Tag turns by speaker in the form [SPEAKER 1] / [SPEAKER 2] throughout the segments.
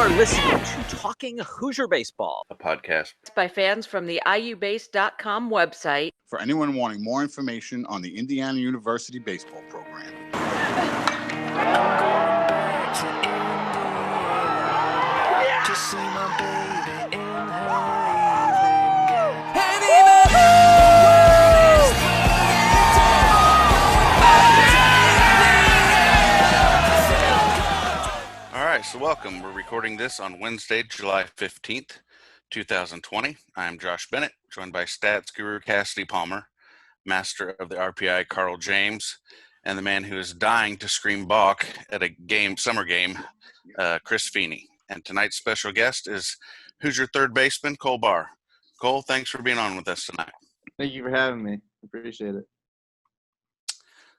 [SPEAKER 1] are listening to Talking Hoosier Baseball,
[SPEAKER 2] a podcast
[SPEAKER 3] by fans from the IUBase.com website.
[SPEAKER 4] For anyone wanting more information on the Indiana University baseball program.
[SPEAKER 2] So welcome. We're recording this on Wednesday, July 15th, 2020. I'm Josh Bennett, joined by Stats Guru Cassidy Palmer, master of the RPI Carl James, and the man who is dying to scream balk at a summer game, Chris Feeney. And tonight's special guest is Hoosier third baseman Cole Barr. Cole, thanks for being on with us tonight.
[SPEAKER 5] Thank you for having me. Appreciate it.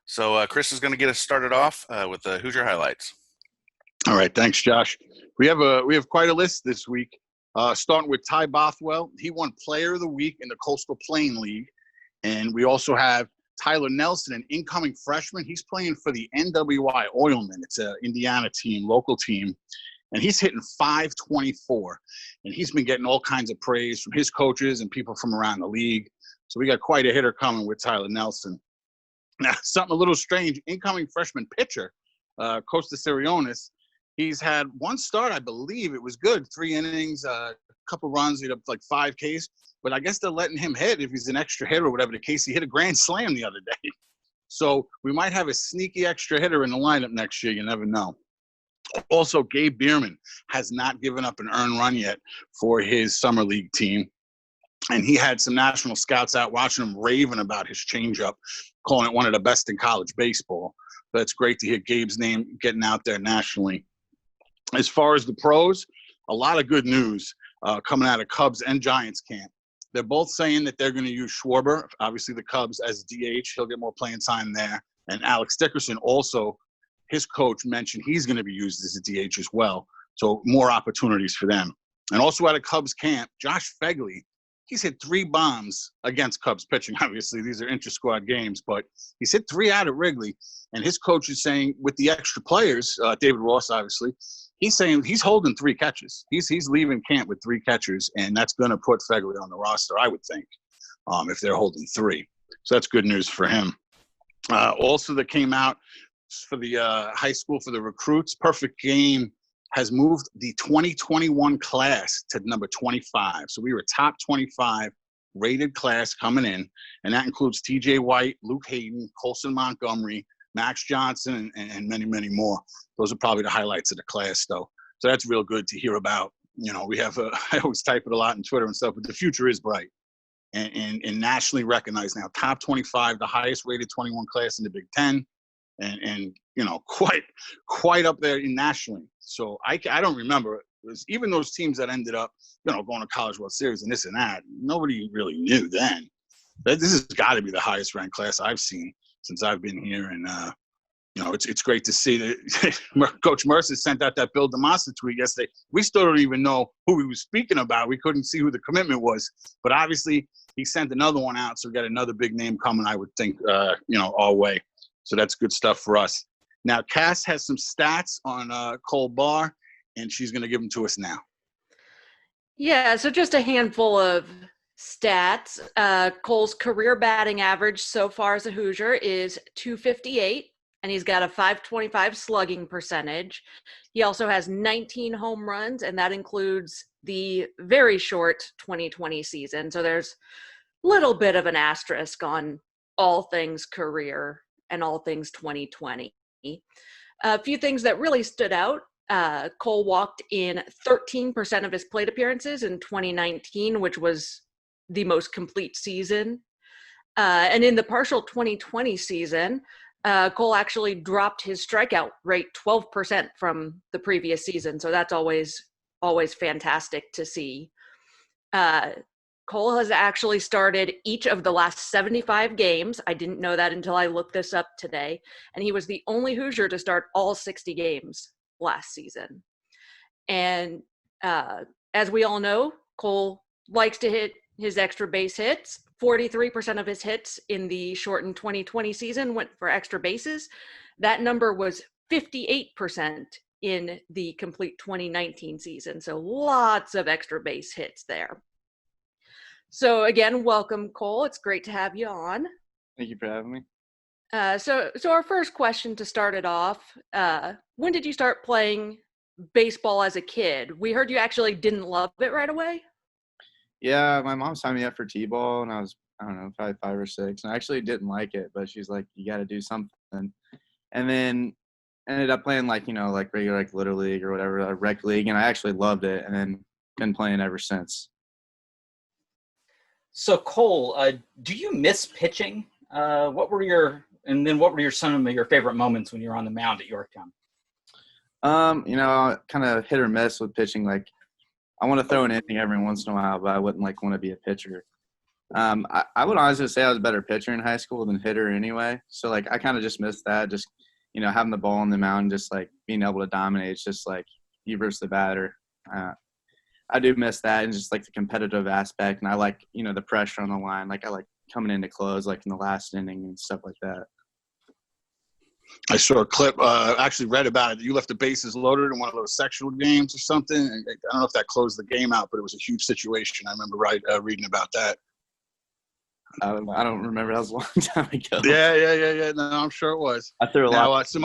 [SPEAKER 2] So Chris is going to get us started off with the Hoosier highlights.
[SPEAKER 4] All right, thanks, Josh. We have quite a list this week. Starting with Ty Bothwell, he won Player of the Week in the Coastal Plain League, and we also have Tyler Nelson, an incoming freshman. He's playing for the NWI Oilmen. It's an Indiana team, local team, and he's hitting .524, and he's been getting all kinds of praise from his coaches and people from around the league. So we got quite a hitter coming with Tyler Nelson. Now, something a little strange: incoming freshman pitcher, Costa Sirionis. He's had one start, I believe. It was good. 3 innings, a couple runs, he had up like 5 Ks. But I guess they're letting him hit if he's an extra hitter or whatever the case. He hit a grand slam the other day. So we might have a sneaky extra hitter in the lineup next year. You never know. Also, Gabe Biermann has not given up an earned run yet for his summer league team. And he had some national scouts out watching him raving about his changeup, calling it one of the best in college baseball. But it's great to hear Gabe's name getting out there nationally. As far as the pros, a lot of good news coming out of Cubs and Giants camp. They're both saying that they're going to use Schwarber, obviously the Cubs, as DH. He'll get more playing time there. And Alex Dickerson also, his coach mentioned he's going to be used as a DH as well. So more opportunities for them. And also out of Cubs camp, Josh Fegley, he's hit 3 bombs against Cubs pitching. Obviously, these are intra-squad games, but he's hit 3 out at Wrigley. And his coach is saying with the extra players, David Ross, obviously, he's saying he's holding 3 catches. He's leaving camp with 3 catches, and that's going to put Fegley on the roster, I would think, if they're holding 3. So that's good news for him. Also, that came out for the high school for the recruits. Perfect Game has moved the 2021 class to number 25. So we were top 25 rated class coming in, and that includes TJ White, Luke Hayden, Colson Montgomery, Max Johnson, and many, many more. Those are probably the highlights of the class, though. So that's real good to hear about. You know, we have I always type it a lot on Twitter and stuff, but the future is bright and nationally recognized now. Top 25, the highest rated 21 class in the Big Ten, and you know, quite up there nationally. So I don't remember. It was even those teams that ended up, you know, going to College World Series and this and that. Nobody really knew then. This has got to be the highest ranked class I've seen since I've been here, and you know, it's great to see that Coach Mercer sent out that Bill DeMassa tweet yesterday. We still don't even know who he was speaking about. We couldn't see who the commitment was, but obviously he sent another one out, so we got another big name coming, I would think, you know, our way. So that's good stuff for us. Now, Cass has some stats on Cole Barr, and she's going to give them to us now.
[SPEAKER 3] Yeah, so just a handful of stats. Cole's career batting average so far as a Hoosier is .258, and he's got a .525 slugging percentage. He also has 19 home runs, and that includes the very short 2020 season. So there's a little bit of an asterisk on all things career and all things 2020. A few things that really stood out. Cole walked in 13% of his plate appearances in 2019, which was the most complete season. And in the partial 2020 season, Cole actually dropped his strikeout rate 12% from the previous season. So that's always fantastic to see. Cole has actually started each of the last 75 games. I didn't know that until I looked this up today. And he was the only Hoosier to start all 60 games last season. And as we all know, Cole likes to hit his extra base hits. 43% of his hits in the shortened 2020 season went for extra bases. That number was 58% in the complete 2019 season. So lots of extra base hits there. So again, welcome, Cole. It's great to have you on.
[SPEAKER 5] Thank you for having me.
[SPEAKER 3] So our first question to start it off, when did you start playing baseball as a kid? We heard you actually didn't love it right away.
[SPEAKER 5] Yeah, my mom signed me up for T-ball, and I was, I don't know, probably 5 or 6. And I actually didn't like it, but she's like, you got to do something. And then ended up playing like regular like Little League or whatever, rec league, and I actually loved it. And then been playing ever since.
[SPEAKER 1] So Cole, do you miss pitching? What were some of your favorite moments when you were on the mound at Yorktown?
[SPEAKER 5] Kind of hit or miss with pitching. Like, I want to throw an inning every once in a while, but I wouldn't want to be a pitcher. I would honestly say I was a better pitcher in high school than hitter anyway. So like, I kind of just missed that. Just, having the ball on the mound, just like being able to dominate. It's just like you versus the batter. I do miss that, and just like the competitive aspect. And I like, the pressure on the line. Like, I like coming into close, like in the last inning and stuff like that.
[SPEAKER 4] I saw a clip, actually read about it. You left the bases loaded in one of those sectional games or something. And I don't know if that closed the game out, but it was a huge situation. I remember reading about that.
[SPEAKER 5] I don't remember. That was a long time ago.
[SPEAKER 4] Yeah. No, I'm sure it was.
[SPEAKER 5] I threw a lot.
[SPEAKER 4] Some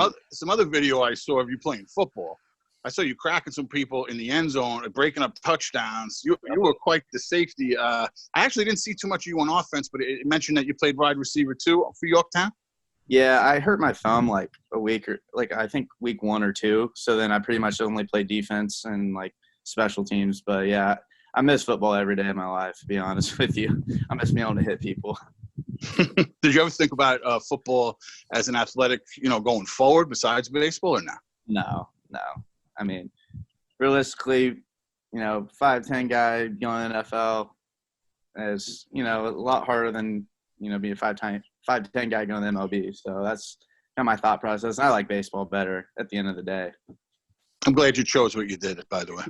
[SPEAKER 4] other video I saw of you playing football. I saw you cracking some people in the end zone, breaking up touchdowns. You were quite the safety. I actually didn't see too much of you on offense, but it mentioned that you played wide receiver too for Yorktown.
[SPEAKER 5] Yeah, I hurt my thumb like a week or I think week 1 or 2. So then I pretty much only played defense and like special teams. But yeah, I miss football every day of my life, to be honest with you. I miss being able to hit people.
[SPEAKER 4] Did you ever think about football as an athletic, going forward besides baseball or not?
[SPEAKER 5] No. I mean, realistically, 5'10" guy going to the NFL is, a lot harder than, being a 5'10" guy going to the MLB. So that's kind of my thought process. I like baseball better at the end of the day.
[SPEAKER 4] I'm glad you chose what you did, by the way.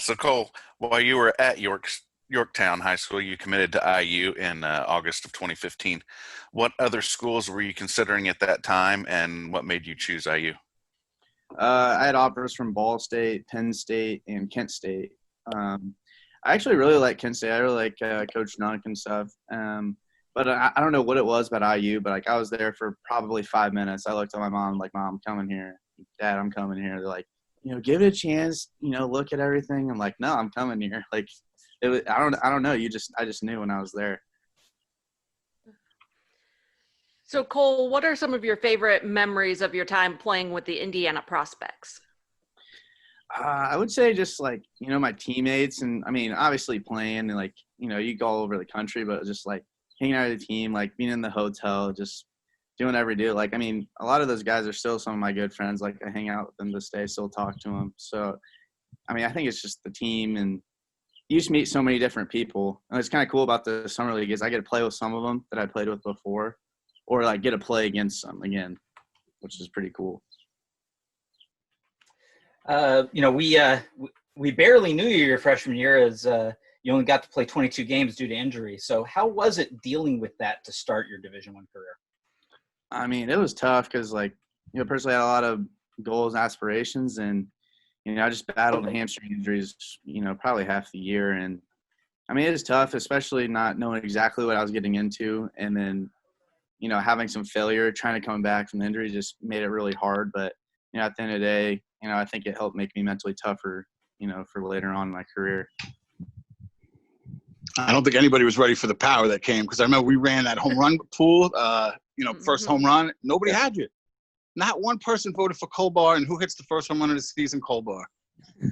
[SPEAKER 2] So Cole, while you were at Yorktown High School, you committed to IU in August of 2015. What other schools were you considering at that time, and what made you choose IU?
[SPEAKER 5] I had offers from Ball State, Penn State, and Kent State. I actually really like Kent State. I really like Coach Nunn and stuff. But I don't know what it was about IU, but like I was there for probably 5 minutes. I looked at my mom like, "Mom, I'm coming here. Dad, I'm coming here." They're like, give it a chance. Look at everything. I'm like, "No, I'm coming here." Like, I don't know. I just knew when I was there.
[SPEAKER 3] So Cole, what are some of your favorite memories of your time playing with the Indiana Prospects?
[SPEAKER 5] I would say just like, my teammates, and I mean, obviously playing and like, you go all over the country, but just like hanging out with the team, like being in the hotel, just doing whatever do. Like, I mean, a lot of those guys are still some of my good friends. Like, I hang out with them this day, still talk to them. So, I mean, I think it's just the team, and you just meet so many different people. And it's kind of cool about the summer league is I get to play with some of them that I played with before, or like get to play against them again, which is pretty cool.
[SPEAKER 1] We barely knew you your freshman year, as you only got to play 22 games due to injury. So how was it dealing with that to start your Division I career?
[SPEAKER 5] I mean, it was tough because, like, personally I had a lot of goals and aspirations, and, I just battled hamstring injuries, probably half the year. And, I mean, it was tough, especially not knowing exactly what I was getting into. And then, having some failure, trying to come back from the injury just made it really hard. But, at the end of the day, I think it helped make me mentally tougher, for later on in my career.
[SPEAKER 4] I don't think anybody was ready for the power that came, because I remember we ran that home run pool, first home run. Nobody had you. Not one person voted for Cole Barr, and who hits the first home run of the season? Cole Barr.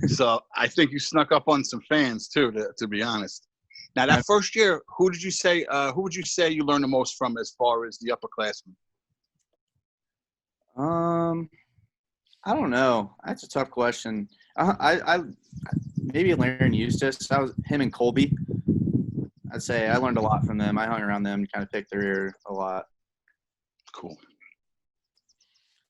[SPEAKER 4] So I think you snuck up on some fans too, to be honest. Now that first year, who would you say you learned the most from as far as the upperclassmen?
[SPEAKER 5] I don't know. That's a tough question. I maybe Larry Eustace. Him and Colby. I'd say I learned a lot from them. I hung around them and kind of picked their ear a lot.
[SPEAKER 4] Cool.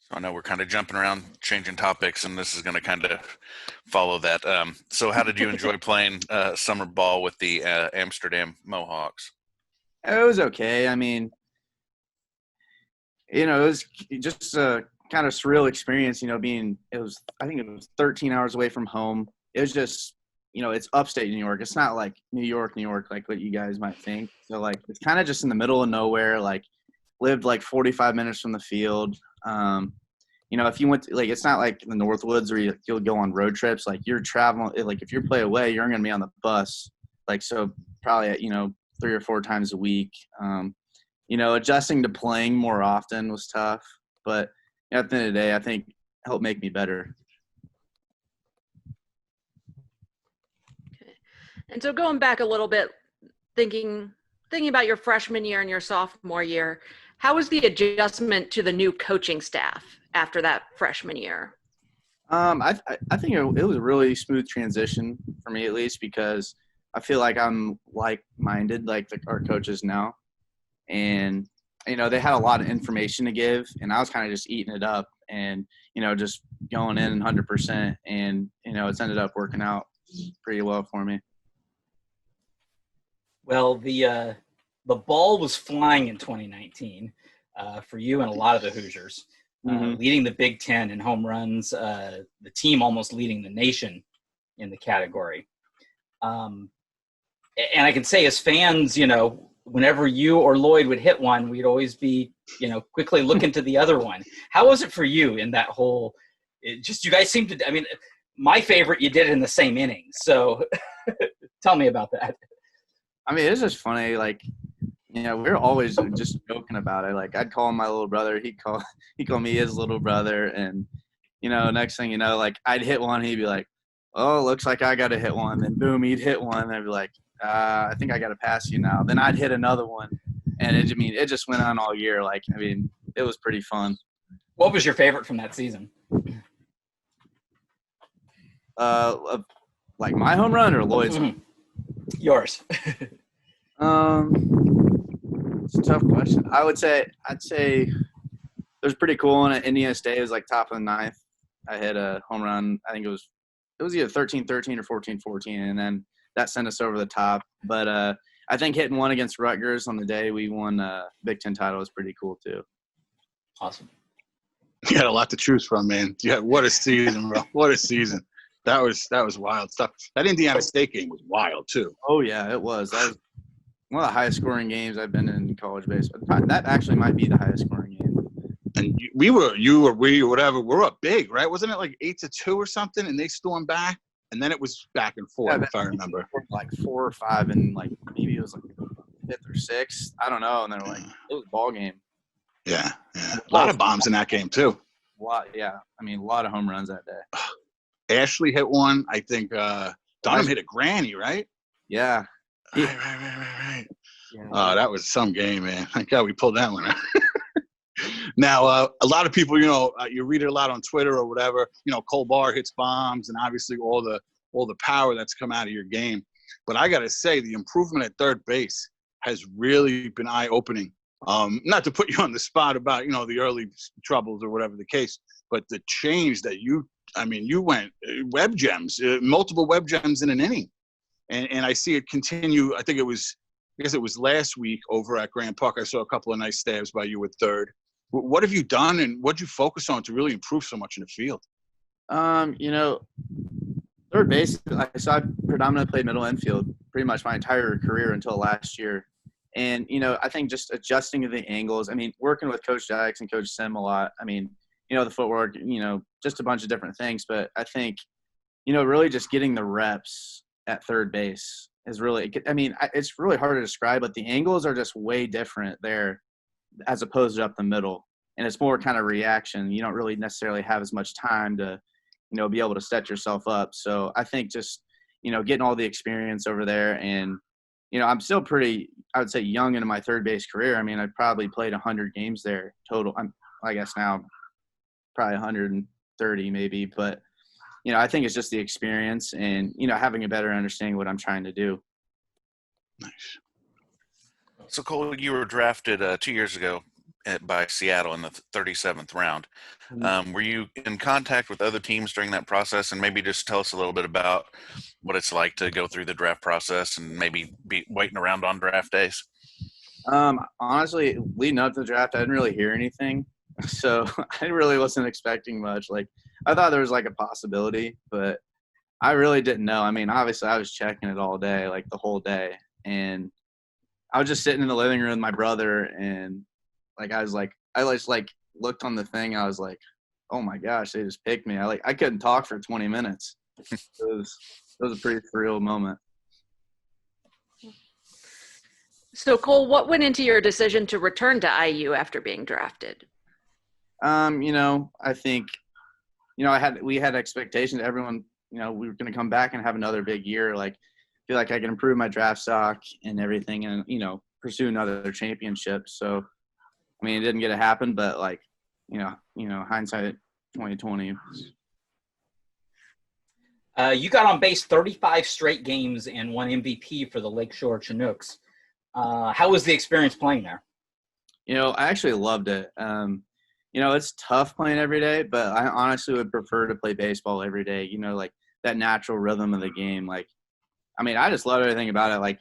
[SPEAKER 2] So I know we're kind of jumping around, changing topics, and this is going to kind of follow that. So how did you enjoy playing summer ball with the Amsterdam Mohawks?
[SPEAKER 5] It was okay. I mean, It was just a kind of surreal experience, I think it was 13 hours away from home. It was just, it's upstate New York. It's not like New York, like what you guys might think. So like, it's kind of just in the middle of nowhere, like lived like 45 minutes from the field. If you went to, like, it's not like the Northwoods where you'll go on road trips. Like you're traveling, like if you're play away, you're going to be on the bus. Like, so probably, 3 or 4 times a week. Adjusting to playing more often was tough, but at the end of the day, I think it helped make me better.
[SPEAKER 3] Okay. And so going back a little bit, thinking about your freshman year and your sophomore year, how was the adjustment to the new coaching staff after that freshman year?
[SPEAKER 5] I think it was a really smooth transition for me, at least, because I feel like I'm like-minded, like our coaches now. And, they had a lot of information to give, and I was kind of just eating it up and, just going in 100%. And, it's ended up working out pretty well for me.
[SPEAKER 1] Well, the ball was flying in 2019 for you and a lot of the Hoosiers, leading the Big Ten in home runs, the team almost leading the nation in the category. And I can say as fans, whenever you or Lloyd would hit one, we'd always be, quickly looking to the other one. How was it for you in that whole – you guys seem to – my favorite, you did it in the same inning. So tell me about that.
[SPEAKER 5] It's just funny. Like, we're always just joking about it. Like, I'd call him my little brother. He'd call me his little brother. And, next thing you know, like, I'd hit one. He'd be like, oh, looks like I got to hit one. Then, boom, he'd hit one. And I'd be like, I think I got to pass you now. Then I'd hit another one. And it just went on all year. Like, it was pretty fun.
[SPEAKER 1] What was your favorite from that season?
[SPEAKER 5] Like my home run or Lloyd's?
[SPEAKER 1] Yours.
[SPEAKER 5] It's a tough question. I'd say it was pretty cool. And at Indiana State, it was like top of the ninth. I hit a home run. I think it was either 13-13 or 14-14, and then that sent us over the top. But I think hitting one against Rutgers on the day we won Big Ten title was pretty cool too.
[SPEAKER 1] Awesome.
[SPEAKER 4] You had a lot to choose from, man. Yeah, what a season, bro! What a season. That was wild stuff. That Indiana State game was wild too.
[SPEAKER 5] Oh yeah, it was. That was one of the highest scoring games I've been in college baseball. That actually might be the highest scoring game.
[SPEAKER 4] And we were up big, right? Wasn't it like 8-2 or something? And they stormed back, and then it was back and forth, if I remember.
[SPEAKER 5] Like 4 or 5, and like maybe it was like 5th or 6th. I don't know. And they're like, it was a ball game.
[SPEAKER 4] Yeah. A lot of bombs in that game too.
[SPEAKER 5] A lot of home runs that day.
[SPEAKER 4] Ashley hit one. I think Dunham hit a granny, right?
[SPEAKER 5] Yeah.
[SPEAKER 4] Right. Yeah. That was some game, man. Thank God we pulled that one out. Now, a lot of people, you read it a lot on Twitter or whatever. Cole Barr hits bombs, and obviously all the power that's come out of your game. But I got to say, the improvement at third base has really been eye-opening. Not to put you on the spot about the early troubles or whatever the case, but the change that you went web gems, multiple web gems in an inning, and I see it continue. I guess it was last week over at Grand Park. I saw a couple of nice stabs by you with third. What have you done, and what did you focus on to really improve so much in the field?
[SPEAKER 5] Third base, so I predominantly played middle infield pretty much my entire career until last year. And, I think just adjusting to the angles, working with Coach Dykes and Coach Sim a lot, the footwork, just a bunch of different things. But I think, really just getting the reps at third base is really – it's really hard to describe, but the angles are just way different there as opposed to up the middle. And it's more kind of reaction. You don't really necessarily have as much time to, be able to set yourself up. So I think just, getting all the experience over there and, I'm still pretty, I would say, young into my third base career. I've probably played 100 games there total. I guess now probably 130 maybe. But, I think it's just the experience and, having a better understanding of what I'm trying to do.
[SPEAKER 4] Nice.
[SPEAKER 2] So, Cole, you were drafted 2 years ago by Seattle in the 37th round. Were you in contact with other teams during that process? And maybe just tell us a little bit about what it's like to go through the draft process and maybe be waiting around on draft days.
[SPEAKER 5] Honestly, leading up to the draft, I didn't really hear anything, so I really wasn't expecting much. Like, I thought there was like a possibility, but I really didn't know. I mean, obviously, I was checking it all day, like the whole day, and I was just sitting in the living room with my brother, and like I just like looked on the thing. I was like, oh my gosh, they just picked me. I couldn't talk for 20 minutes. It was a pretty surreal moment.
[SPEAKER 3] So, Cole, what went into your decision to return to IU after being drafted?
[SPEAKER 5] I think, we had expectations. Everyone, we were going to come back and have another big year. Like, feel like I can improve my draft stock and everything, and pursue another championship. So, I mean, it didn't get to happen, but like, hindsight 2020.
[SPEAKER 1] You got on base 35 straight games and won MVP for the Lakeshore Chinooks. How was the experience playing there?
[SPEAKER 5] I actually loved it. It's tough playing every day, but I honestly would prefer to play baseball every day. Like that natural rhythm of the game. Like, I mean, I just love everything about it. Like,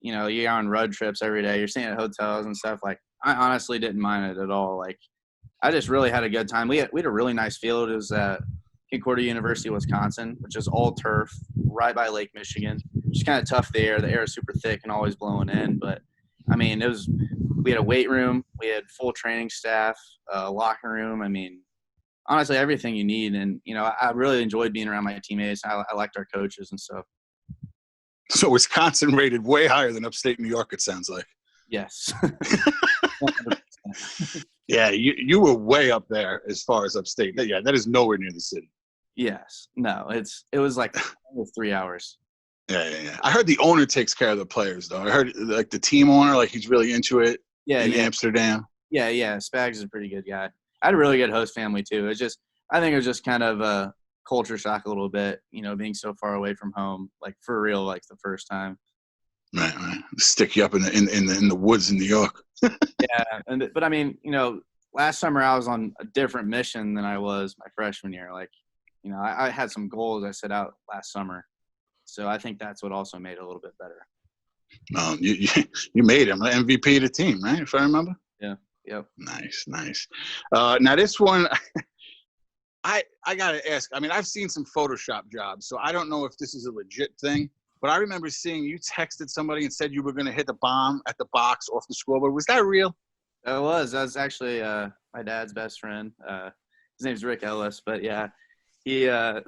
[SPEAKER 5] you're on road trips every day. You're staying at hotels and stuff. Like, I honestly didn't mind it at all. Like, I just really had a good time. We had a really nice field. It was at Concordia University, Wisconsin, which is all turf, right by Lake Michigan. Just kind of tough there. The air is super thick and always blowing in. But, I mean, we had a weight room. We had full training staff, locker room. I mean, honestly, everything you need. And, I really enjoyed being around my teammates. I liked our coaches and stuff.
[SPEAKER 4] So Wisconsin rated way higher than upstate New York, it sounds like.
[SPEAKER 5] Yes.
[SPEAKER 4] Yeah, you were way up there as far as upstate. Yeah, that is nowhere near the city.
[SPEAKER 5] Yes. No, it was like 3 hours.
[SPEAKER 4] Yeah. I heard the owner takes care of the players, though. I heard like the team owner, like he's really into it.
[SPEAKER 5] Yeah,
[SPEAKER 4] in Amsterdam.
[SPEAKER 5] Yeah. Spags is a pretty good guy. I had a really good host family too. I think it was just kind of a culture shock a little bit, being so far away from home, like for real, like the first time.
[SPEAKER 4] Right. Stick you up in the woods in New York.
[SPEAKER 5] Yeah, but I mean, last summer I was on a different mission than I was my freshman year. Like, I had some goals I set out last summer, so I think that's what also made it a little bit better.
[SPEAKER 4] You made him an MVP of the team, right? If I remember.
[SPEAKER 5] Yeah. Yep.
[SPEAKER 4] Nice. Now this one, I gotta ask. I mean, I've seen some Photoshop jobs, so I don't know if this is a legit thing. But I remember seeing you texted somebody and said you were going to hit the bomb at the box off the scoreboard. Was that real?
[SPEAKER 5] It was. That was actually my dad's best friend. His name's Rick Ellis. But yeah, he I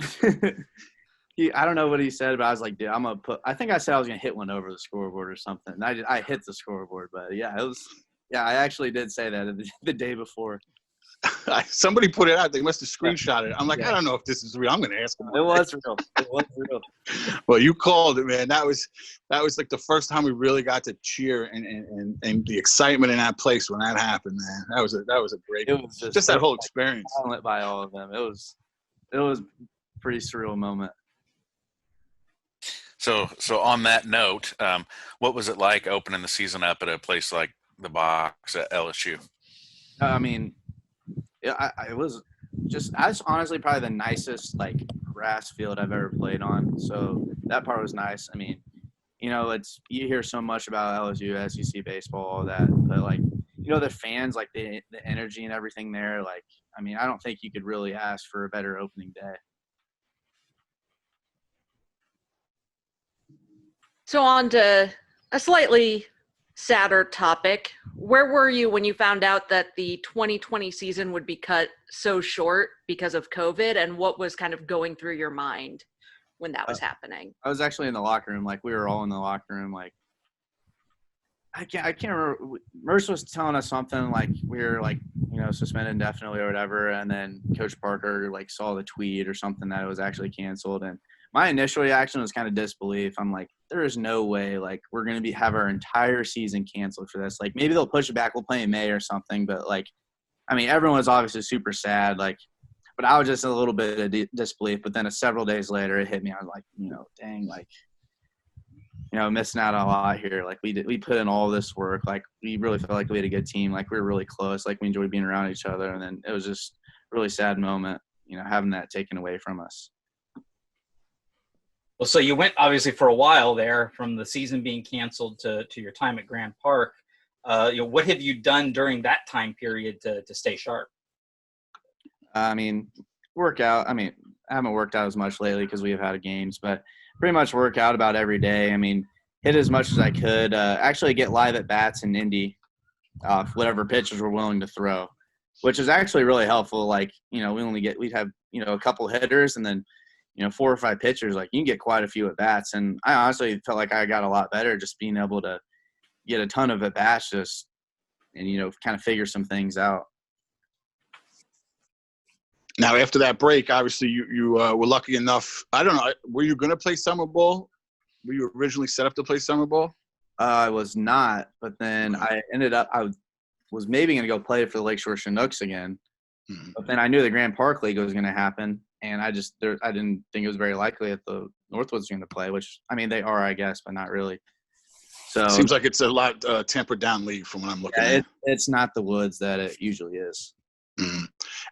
[SPEAKER 5] don't know what he said, but I was like, dude, I'm gonna put. I think I said I was gonna hit one over the scoreboard or something. And I hit the scoreboard, but yeah, it was. Yeah, I actually did say that the day before.
[SPEAKER 4] Somebody put it out. They must have screenshotted it. I'm like, I don't know if this is real. I'm going to ask them.
[SPEAKER 5] It was real.
[SPEAKER 4] Well, you called it, man. That was like the first time we really got to cheer and the excitement in that place when that happened, man. That was a great.
[SPEAKER 5] It was
[SPEAKER 4] just that whole experience.
[SPEAKER 5] Silent by all of them. It was a pretty surreal moment.
[SPEAKER 2] So on that note, what was it like opening the season up at a place like the box at LSU?
[SPEAKER 5] I mean. It was honestly probably the nicest like grass field I've ever played on. So that part was nice. I mean, you hear so much about LSU, SEC baseball, all that, but like, the fans, like the energy and everything there. Like, I mean, I don't think you could really ask for a better opening day.
[SPEAKER 3] So on to a slightly sadder topic. Where were you when you found out that the 2020 season would be cut so short because of COVID, and what was kind of going through your mind when that was happening?
[SPEAKER 5] I was actually in the locker room. Like, we were all in the locker room. Like, I can't remember. Merce was telling us something like we were like, suspended indefinitely or whatever. And then Coach Parker like saw the tweet or something that it was actually canceled. And my initial reaction was kind of disbelief. I'm like, there is no way like we're going to have our entire season canceled for this. Like, maybe they'll push it back. We'll play in May or something. But like, I mean, everyone was obviously super sad. Like, but I was just a little bit of disbelief. But then several days later, it hit me. I was like, dang, like, missing out on a lot here. Like, we put in all this work. Like, we really felt like we had a good team. Like, we were really close. Like, we enjoyed being around each other. And then it was just a really sad moment, having that taken away from us.
[SPEAKER 1] Well, so you went obviously for a while there from the season being canceled to your time at Grand Park. What have you done during that time period to stay sharp?
[SPEAKER 5] I mean, workout. I mean, I haven't worked out as much lately because we've had games, but pretty much work out about every day. I mean, hit as much as I could. Actually get live at bats in Indy, whatever pitchers we're willing to throw, which is actually really helpful. Like, we'd have, a couple hitters and then, 4 or 5 pitchers. Like, you can get quite a few at bats. And I honestly felt like I got a lot better just being able to get a ton of at bats and, kind of figure some things out.
[SPEAKER 4] Now, after that break, obviously you were lucky enough. I don't know. Were you going to play summer ball? Were you originally set up to play summer ball?
[SPEAKER 5] I was not, but then I was maybe going to go play for the Lakeshore Chinooks again.
[SPEAKER 4] Mm-hmm.
[SPEAKER 5] But then I knew the Grand Park League was going to happen, and I didn't think it was very likely that the Northwoods were going to play, which, I mean, they are, I guess, but not really. So
[SPEAKER 4] seems like it's a lot tempered down league from what I'm looking at.
[SPEAKER 5] It's not the Woods that it usually is.
[SPEAKER 4] Mm-hmm.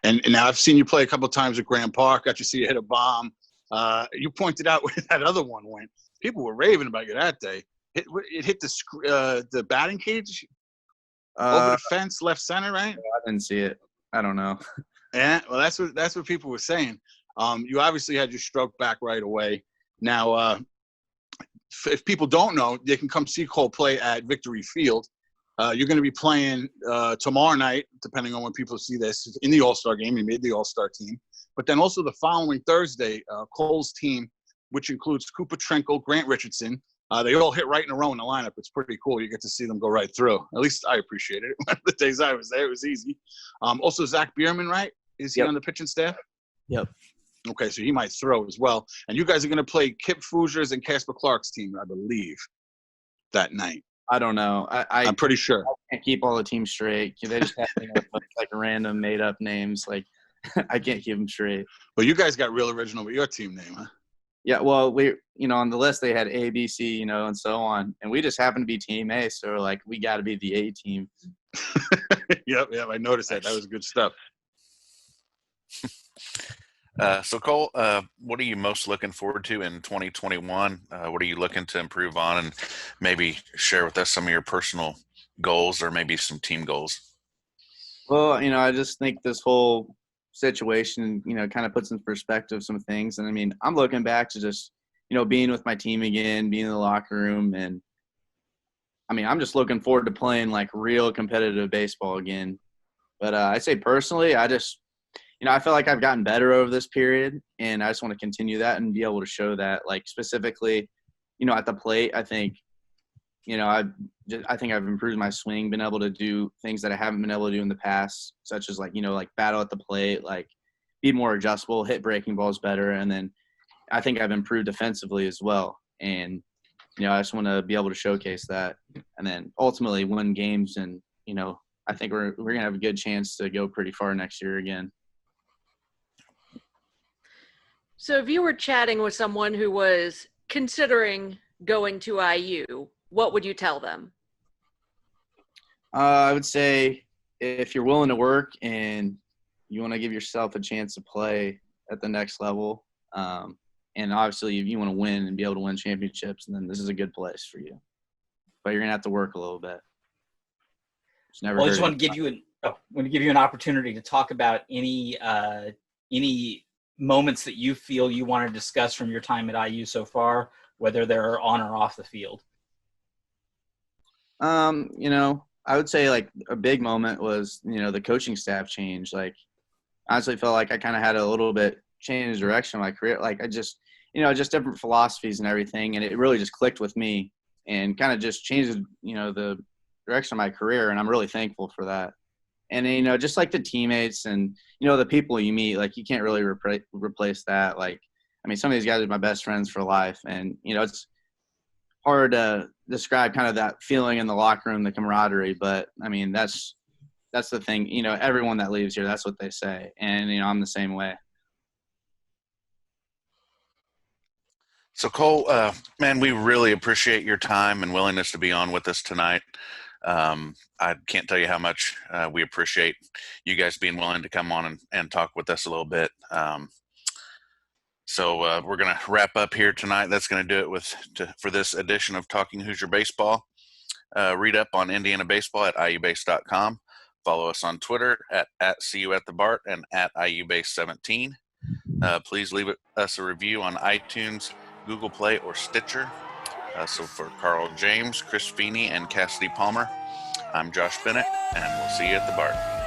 [SPEAKER 4] And now I've seen you play a couple of times at Grand Park. Got to see you hit a bomb. You pointed out where that other one went. People were raving about you that day. It hit the batting cage over the fence, left center, right?
[SPEAKER 5] I didn't see it. I don't know.
[SPEAKER 4] Yeah, well, that's what people were saying. You obviously had your stroke back right away. Now, if people don't know, they can come see Cole play at Victory Field. You're going to be playing tomorrow night, depending on when people see this, in the All-Star game. You made the All-Star team. But then also the following Thursday, Cole's team, which includes Cooper Trinkle, Grant Richardson, they all hit right in a row in the lineup. It's pretty cool. You get to see them go right through. At least I appreciated it. One of the days I was there, it was easy. Also, Zach Biermann, right? Is he on the pitching staff?
[SPEAKER 5] Yep.
[SPEAKER 4] Okay, so he might throw as well. And you guys are going to play Kip Hoosier's and Casper Clark's team, I believe, that night.
[SPEAKER 5] I don't know.
[SPEAKER 4] I'm pretty sure.
[SPEAKER 5] I can't keep all the teams straight. They just have like random made-up names. Like, I can't keep them straight.
[SPEAKER 4] Well, you guys got real original with your team name, huh?
[SPEAKER 5] Yeah, well, we, on the list they had A, B, C, and so on. And we just happened to be Team A, so we're like, we got to be the A team.
[SPEAKER 4] Yep, I noticed that. That was good stuff.
[SPEAKER 2] So, Cole, what are you most looking forward to in 2021? What are you looking to improve on? And maybe share with us some of your personal goals or maybe some team goals.
[SPEAKER 5] Well, I just think this whole situation, kind of puts in perspective some things. And, I mean, I'm looking back to just, being with my team again, being in the locker room. And, I mean, I'm just looking forward to playing, like, real competitive baseball again. But I'd say personally, I just – I feel like I've gotten better over this period, and I just want to continue that and be able to show that, like, specifically, at the plate. I think, I think I've improved my swing, been able to do things that I haven't been able to do in the past, such as, like, like battle at the plate, like be more adjustable, hit breaking balls better. And then I think I've improved defensively as well. And, I just want to be able to showcase that and then ultimately win games. And, I think we're going to have a good chance to go pretty far next year again.
[SPEAKER 3] So if you were chatting with someone who was considering going to IU, what would you tell them?
[SPEAKER 5] I would say if you're willing to work and you want to give yourself a chance to play at the next level, and obviously if you want to win and be able to win championships, then this is a good place for you. But you're going to have to work a little bit.
[SPEAKER 1] I just want to give you an opportunity to talk about any moments that you feel you want to discuss from your time at IU so far, whether they're on or off the field.
[SPEAKER 5] I would say like a big moment was, the coaching staff change. Like, I honestly felt like I kind of had a little bit change the direction of my career. Like I just, just different philosophies and everything. And it really just clicked with me and kind of just changed, the direction of my career. And I'm really thankful for that. And, just like the teammates and, the people you meet, like you can't really replace that. Like, I mean, some of these guys are my best friends for life. And, it's hard to describe kind of that feeling in the locker room, the camaraderie. But, I mean, that's the thing. Everyone that leaves here, that's what they say. And, I'm the same way.
[SPEAKER 2] So, Cole, man, we really appreciate your time and willingness to be on with us tonight. I can't tell you how much we appreciate you guys being willing to come on and talk with us a little bit. So we're going to wrap up here tonight. That's going to do it for this edition of Talking Hoosier Baseball. Read up on Indiana baseball at iubase.com. Follow us on Twitter at @CUAtTheBart and at IUBase17. Please leave us a review on iTunes, Google Play, or Stitcher. So for Carl James, Chris Feeney, and Cassidy Palmer, I'm Josh Bennett, and we'll see you at the Bart.